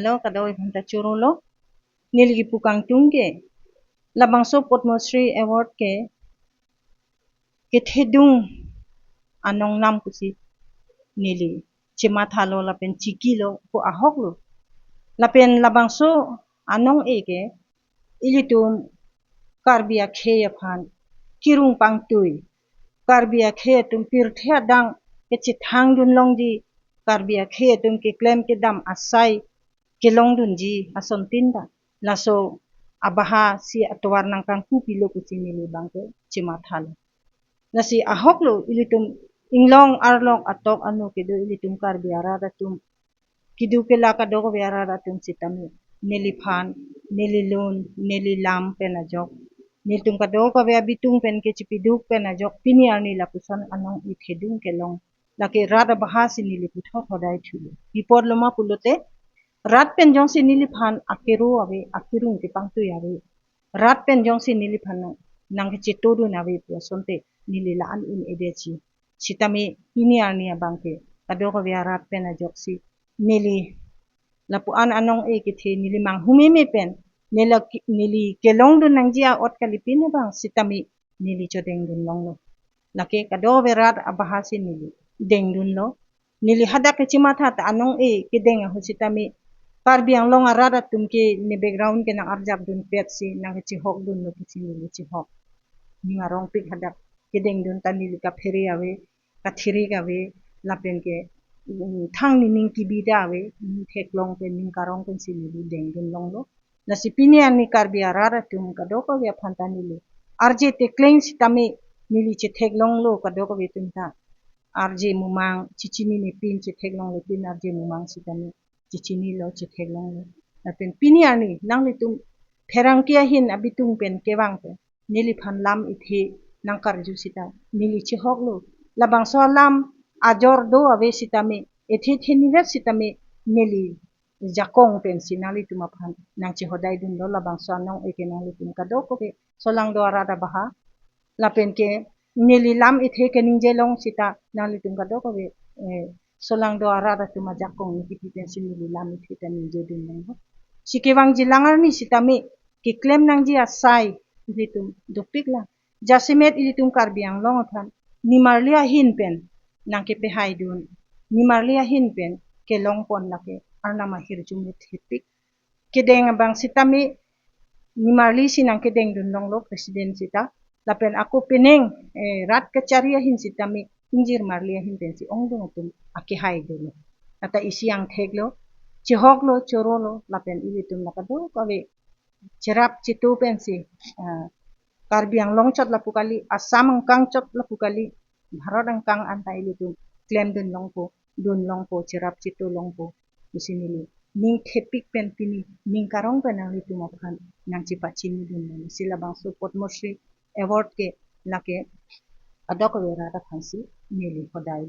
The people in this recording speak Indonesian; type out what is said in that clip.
Lo kadawi bhanta churulo nilgi pukang tungke labangso Padmasri Award ke thedung anong nam kusi nili chimathalo lapen chikilo ko ahoklo lapen labangso anong eke ilitum karbia kheya phan kirung pangtui karbia kheya tum pirthya dang ke chithang dun longdi karbia kheya tum ke klem ke dam asai ke longdun ji asontinda laso abaha si atwar nang kang pupilo kusi nili bangke chimathalo nasi ahoklo ilitum inglong arlong atok anu kedo ilitum karbiara datum kidu kela kadoko biara datum sitami nili phan nili lun nili lam penajok nilitum kadoko bia bitung pen ke cipiduk penajok piniar ni lapusan anong ithedung kelong laki rada bahasi nili puthot hodai thulu bipod loma pulote rat pen jong si nili phan akiru awe akirung ti pangtu yawe rat pen jong si nili phan nang ke citodu nawe puasonte nili laan in edeci sitami piniar ni abangke kadoko bia rat pen ajok si nili lapuan anong kethe nili manghumeme pen nili kelong dun nang jia ot kalipin bang sitami nili chodeng dun long lo lake kado berat abahasi nili deng dun lo nili hadak ke cimatha ta anong kedeng ho sitami karbiang long arada tumke ne background ke nang arjab dun pet si nang chihok dun lo si nili chihok ningarong pik hadak kedeng dun ta nili ka pheri awe ka thiri awe lapen ke thang ni ning kibida awe ning thek long pe ning karong pen si nili deng dun long lo nasi pinian ni karbia rara tum kadoko ya phanta nili arje te kleng sitami nili che thek long lo kadoko be tumta arje mumang chichini ni pin che thek long le pin arje mumang sitami chichini lo che thek long lo lapen pinian ni nang le tum pherang kia hin abitung pen kewang pe nili phan lam ithe nang karju sita nili che hok lo labang so lam ajor do awe sitami ethe theni vet sitami nili jakong pen sinali tuma phan nang che hodai dun lo labang so nong eke nang le tum kadoko ke solang do arada baha lapen ke nili lam ithe ke ningje long sita nang le tum kadoko be solang do arada tuma jakong ni kipi pen sinili lam ithe ta ningje dun long sikewang jilangar ni sitami ki klem nang ji asai ilitum dopik la jasimet ilitum karbiang long phan nimarlia hin pen nang ke pe hai dun nimarlia hin pen ke long pon lake arna mahir jumit hipik kedeng bang sitami nimarli sinang kedeng dun long lo presiden sita lapen aku peneng rat kecaria hin sitami injir marlia hin pen si ong dun tum ake hai dun ata isiang thek lo chihok lo choro lo lapen ilitum nakado kawe cerap citu pensi karbiang longcot lapukali asam kangcot lapukali bharot angkang antai ilitum klem dun longpo cerap citu longpo usinili ning thepik pen pini ning karong pen ang litum aphan nang cipa cini dun sila bangso Padmasri Award ke lake adok wera ta phansi nili hodai